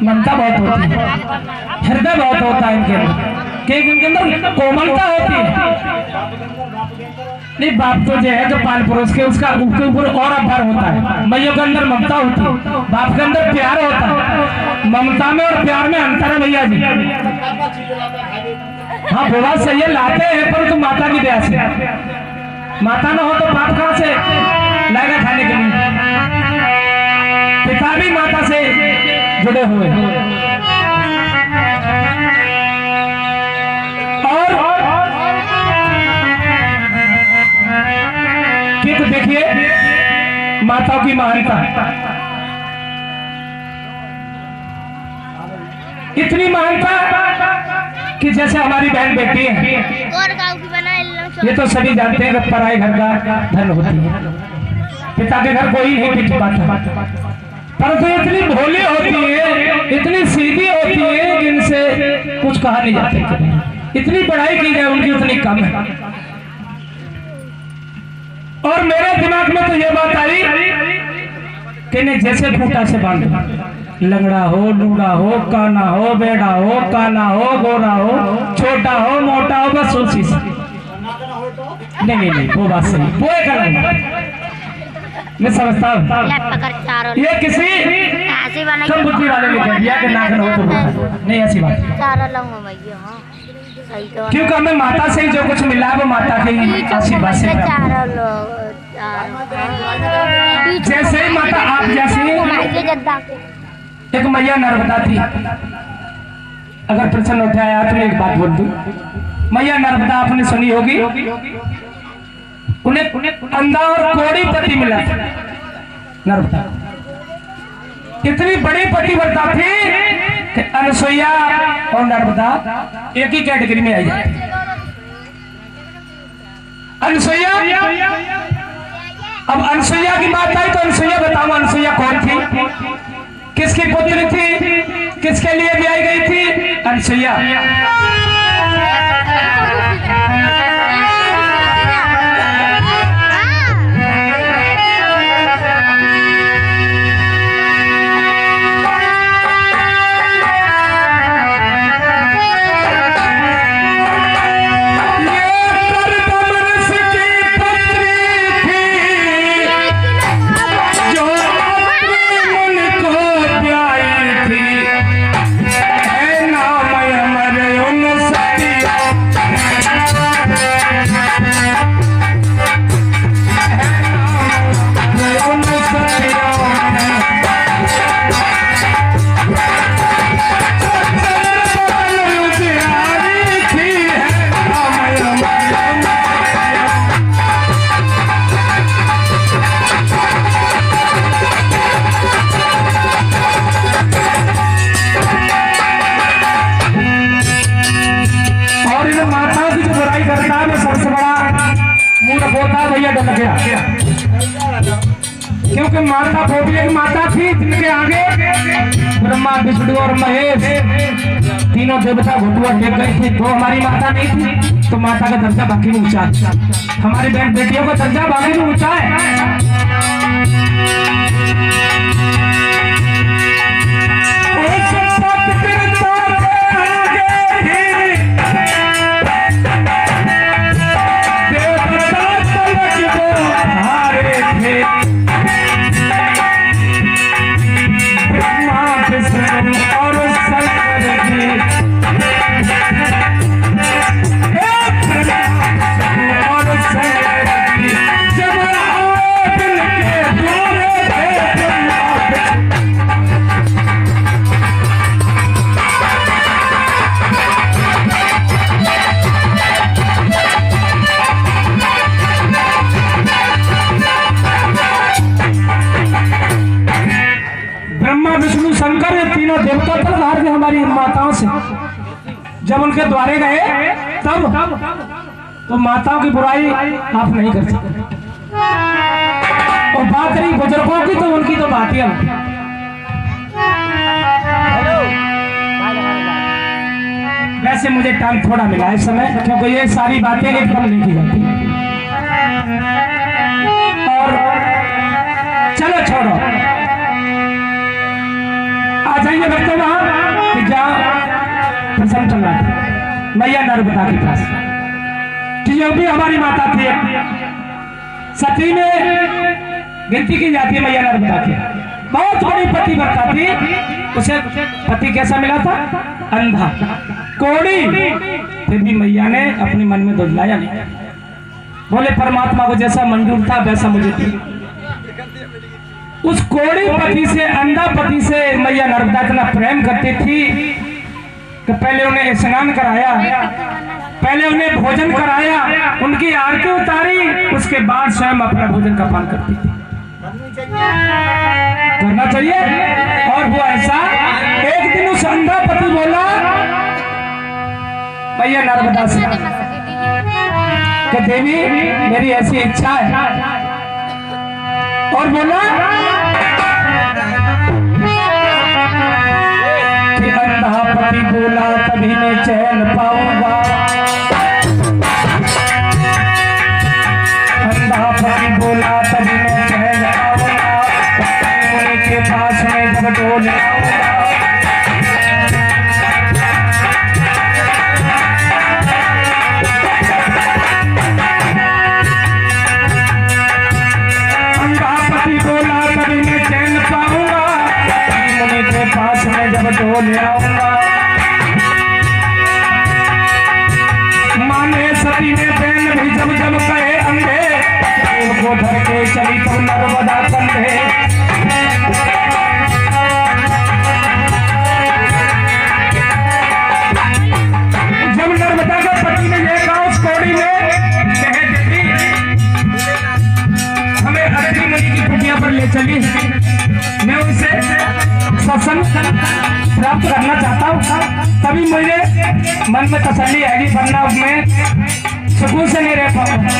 ममता बहुत होती है, हृदय बहुत होता है इनके अंदर, क्योंकि इनके अंदर कोमलता होती है। नहीं बाप तो जो है जो पाल पड़ोस के उसका उसके ऊपर और आभार होता है। मैयों के अंदर ममता होती है, बाप के अंदर प्यार होता है। ममता में और प्यार में अंतर है भैया जी। हाँ बोला सही है, लाते हैं पर तुम माता की दया से, माता ना हो तो बाप कहाँ से लाएगा खाने के लिए। पिता भी माता से जुड़े हुए हैं। और किंतु देखिए माताओं की महानता, इतनी महानता कि जैसे हमारी बहन बेटी है, ये तो सभी जानते हैं कि पराए घर का धन होती है, पिता के घर कोई नहीं टिक पाता, परंतु इतनी भोली होती है, इतनी सीधी होती है, इनसे कुछ कहा नहीं जाता। इतनी पढ़ाई की जाए उनकी उतनी कम है। और मेरे दिमाग में तो ये बात आई कि इन्हें जैसे खूंटा से बांधो, लंगड़ा हो, लूड़ा हो, काना हो, बेड़ा हो, काला हो, गोरा हो, छोटा हो, मोटा हो, बस उसी से। नहीं वो बात सही, वो एक मैं समझता हूँ ये किसी कम बुद्धि वाले ने कह दिया कि नागन हो तो नहीं, ऐसी बात क्योंकि हमें माता से ही जो कुछ मिला है वो माता के आशीर्वाद से। जैसे ही माता आप जैसी एक मैया नर्मदा थी, अगर प्रश्न उठाया तो एक बात बोल दूं, मैया नर्मदा आपने सुनी होगी, उन्हें अंधा और कोड़ी पति मिला था। नर्मदा इतनी बड़ी पतिव्रता थी कि अनसुईया और नर्मदा एक ही कैटेगरी में आई जाती। अनसुईया, अब अनसुईया की बात आई तो अनसुईया बताओ, अनसुईया कौन थी, किसकी पुत्री थी, किसके लिए भी आई गई थी? अनसुईया। क्योंकि माता बोली एक माता थी जिनके आगे ब्रह्मा, विष्णु और महेश तीनों देवता घुटुआ टेक गए थे। तो हमारी माता नहीं थी तो माता का दर्जा बाकी में ऊंचा, हमारी बहन बेटियों का दर्जा बाकी में ऊंचा है। हमारी माताओं से जब उनके द्वारे गए तब तो माताओं की बुराई आप नहीं कर सकते। और बात रही बुजुर्गों की तो उनकी तो बात ही अलग। वैसे मुझे टाइम थोड़ा मिला इस समय क्योंकि ये सारी बातें एकदम नहीं की जाती। और चलो छोड़ो, आ जाइए भक्तों वहां कि जहाँ प्रसंग चल रहा था मैया नर्मदा के पास, कि जो भी हमारी माता थी सती में गिनती की जाती है मैया नर्मदा की, बहुत बड़ी पतिव्रता थी। उसे पति कैसा मिला था? अंधा कोड़ी। फिर भी मैया ने अपने मन में दोहराया नहीं, बोले परमात्मा को जैसा मंजूर था वैसा मुझे थी। उस कोड़ी पति से, अंधा पति से मैया नर्मदा इतना प्रेम करती थी कि पहले उन्हें स्नान कराया, पहले उन्हें भोजन कराया, उनकी आरती उतारी, उसके बाद स्वयं अपना भोजन का पान करती थी। करना चाहिए। और हुआ ऐसा, एक दिन उस अंधा पति बोला मैया नर्मदा से कि देवी मेरी ऐसी इच्छा है, और बोला कि अंधा पति बोला तभी मैं चैन पाऊंगा, अंधा पति बोला तभी मैं चैन पाऊंगा, के पास में जब डोल आऊंगा। अंधा पति बोला तभी मैं चैन पाऊंगा, मुनि के पास में जब डोल आऊंगा। माने सती ने बहन भी जब जब कहे अंधे, उनको धर के चली तो नर्मदा कंधे। जब नर्मदा के पति ने यह कहा उस कौड़ी में, हमें अति मुनि की कुटिया पर ले चली, मैं उनसे सत्संग प्राप्त करना चाहता हूँ, तभी मुझे मन में तसल्ली आएगी, वरना मैं सुकून से नहीं रह पाऊंगा।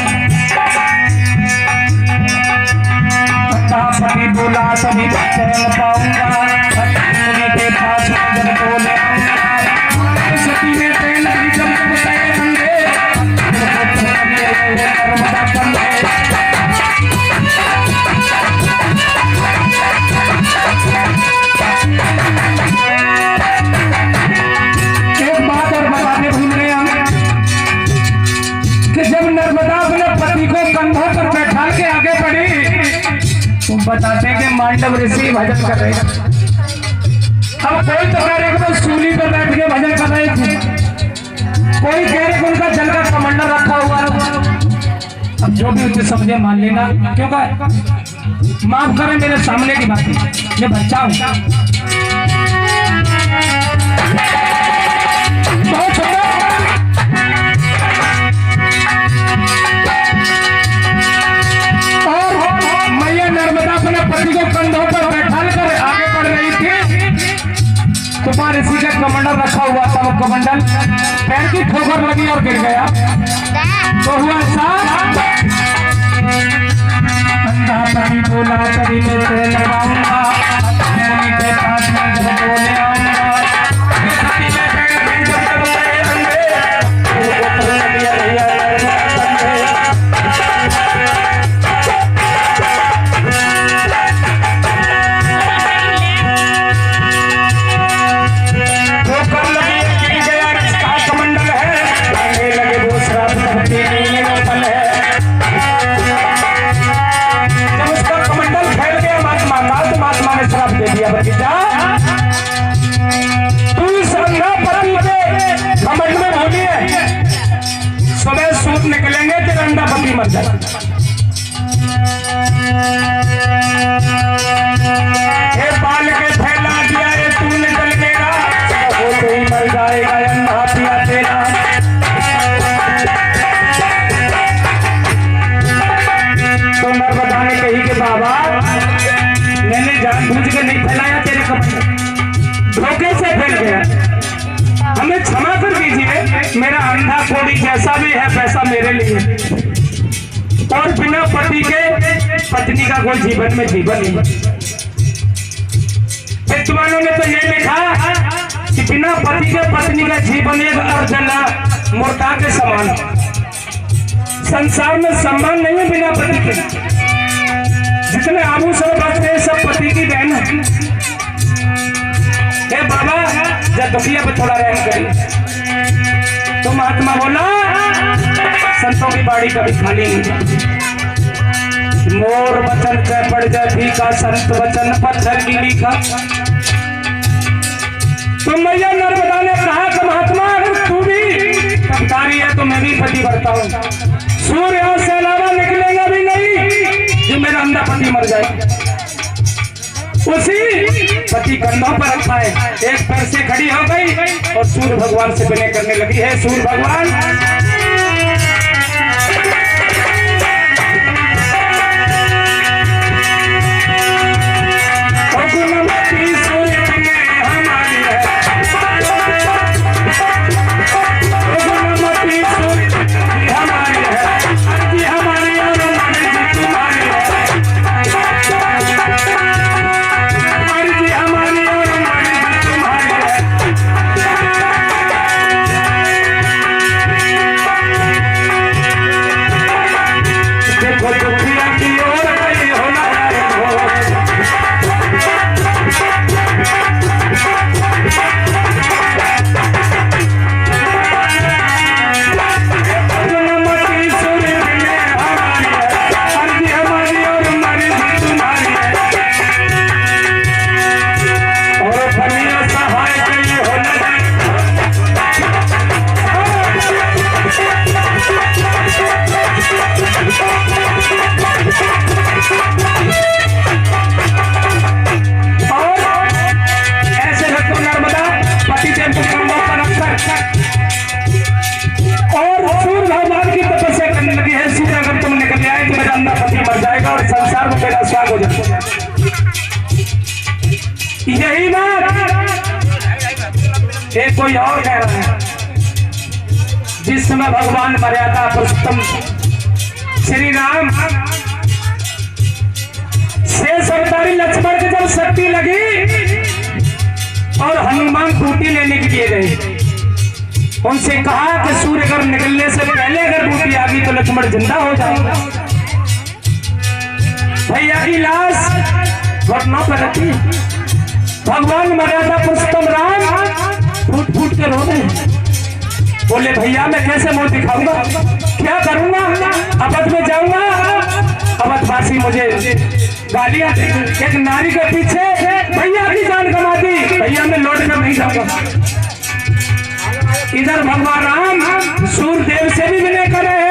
पति बोला तभी चैन पाऊंगा, मुनि के पास जब बोले सती ने प्रेम भी जब बताए अंधे, नर्मदा कंधे। एक बात और बताने भूल गए हम कि जब नर्मदा अपने पति को कंधों पर बैठा के आगे बढ़ी, तो बताते हैं कि मांडव ऋषि भजन कर रहे हैं। अब कोई तो कह रहे तो सूली पर बैठ के भजन कर रहे थे, कोई कह रहे उनका जल का कमंडल रखा हुआ है। अब जो भी उसे समझे मान लेना, क्योंकि माफ करें मेरे सामने की बात, मैं बच्चा हूं, बहुत छोटा। और मैया नर्मदा अपने पति को कंधों पर बैठा कर आगे बढ़ रही थी, कुमार ऋषि का कमंडल रखा हुआ था, वो कमंडल पैर की ठोकर लगी और गिर गया। तो हुआ ऐसा, अंधा पति बोला तभी मैं चैन पाऊंगा, मुनि के पास में जब बोले आऊंगा। निकलेंगे कि अंधा पति मर जाए। बाल के फैला दिया ये तू निकल मेरा, वो तो ही मर जाएगा अंधा पिया तेरा। तो नर्मदा ने कही कि बाबा मैंने जानबूझ के नहीं फैलाया तेरे कपड़े, धोखे से फैल गया, हमें क्षमा कर दीजिए। मेरा अंधा कोड़ी जैसा भी है वैसा मेरे लिए, और बिना पति के पत्नी का कोई जीवन में जीवन नहीं। विद्वानों ने तो ये लिखा कि बिना पति के पत्नी का जीवन एक अर्जना मुर्दा के समान। संसार में सम्मान नहीं है बिना पति के। जितने आभूषण बचते सब पति की बहन है। इज्जत होगी, अब थोड़ा रहम करिए। तो महात्मा बोला संतों की बाड़ी कभी खाली नहीं जाती। मोर वचन के पड़ जाए फीका, संत वचन पत्थर की लिखा। तो मैया नर्मदा ने कहा कि महात्मा अगर तू भी कपतारी है तो मैं भी पति भरता हूँ। सूर्य से अलावा निकलेगा भी नहीं जो मेरा अंधा पति मर जाए। उसी पति कंधों पर रखा है, एक पैर से खड़ी हो गई और सूर्य भगवान से विनय करने लगी है। सूर्य भगवान यही बात एक कोई और कह रहा है। जिस समय भगवान मर्यादा पुरुषोत्तम श्री राम शेष अवतारी लक्ष्मण की जब शक्ति लगी और हनुमान बूटी लेने के लिए गए, उनसे कहा कि सूर्य अगर निकलने से पहले अगर बूटी आ गई तो लक्ष्मण जिंदा हो जाएगा। भैया की लाश घटना पर रखी, भगवान मर्यादा पुरुषोत्तम राम फूट फूट के रो रहे। बोले भैया मैं कैसे मुंह दिखाऊंगा, क्या करूंगा, अवध में जाऊंगा, अवधवासी मुझे गालियां देंगे। एक नारी के पीछे भैया की जान गंवा दी, भैया मैं लौट कर नहीं जाऊंगा। इधर भगवान राम सूर्यदेव से भी विनय कर रहे हैं।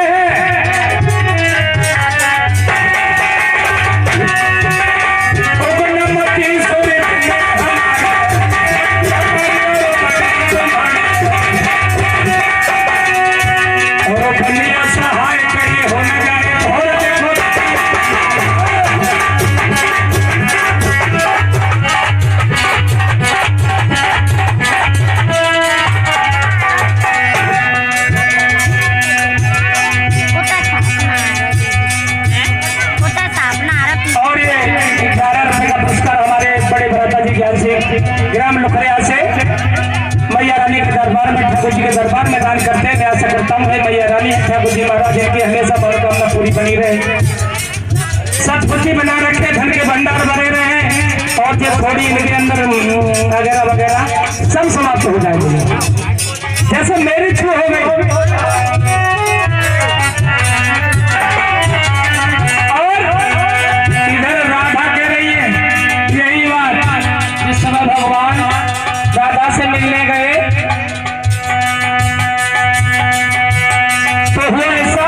ग्राम लुखरिया से मैया रानी के दरबार में ठाकुर जी के दरबार में दान करते हैं। मैं आशा करता हूँ मैया रानी ठाकुर जी महाराज की हमेशा मनोकामना पूरी बनी रहे, सतबुद्धि बना रखे, धन के भंडार भरे रहे और जो थोड़ी इनके अंदर वगैरह वगैरह सब समाप्त हो जाएगी जैसे मेरी छू हो गई। भगवान राधा से मिलने गए तो हुआ ऐसा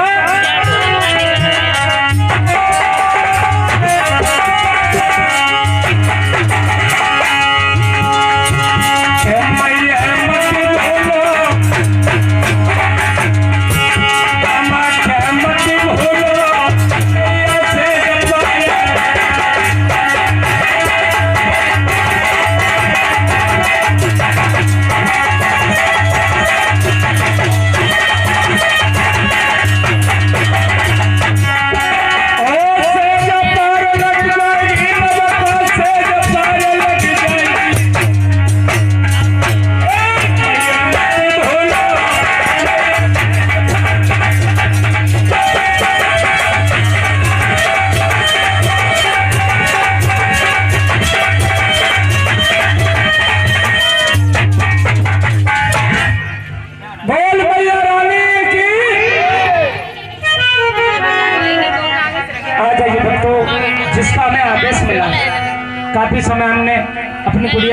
मैया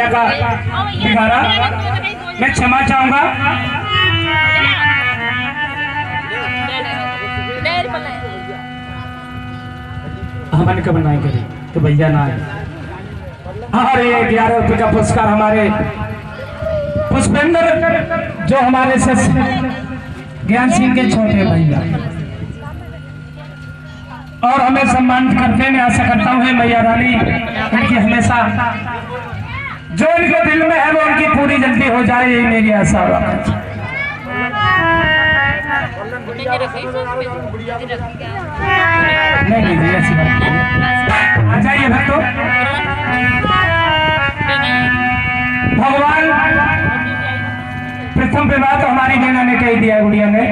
तरह का दिखा रहा, मैं क्षमा चाहूंगा। हमारे कब बनाए करी तो भैया ना है। और ये 11 रुपये का पुरस्कार हमारे पुष्पेंद्र जो हमारे ज्ञान सिंह के छोटे भैया, और हमें सम्मानित करते मैं आशा करता हूँ मैया रानी उनकी हमेशा जो उनके दिल में है वो उनकी पूरी जल्दी हो जाए, यही मेरी आशा है। नहीं ऐसी बात नहीं। आ जाइए भक्तों, भगवान प्रथम विवाह तो हमारी बहना ने कह दिया गुड़िया ने,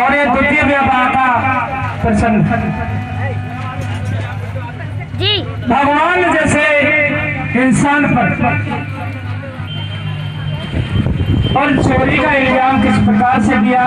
और ये द्वितीय विवाह का प्रसन्न जी भगवान जैसे इंसान पर और चोरी का इल्जाम किस प्रकार से किया।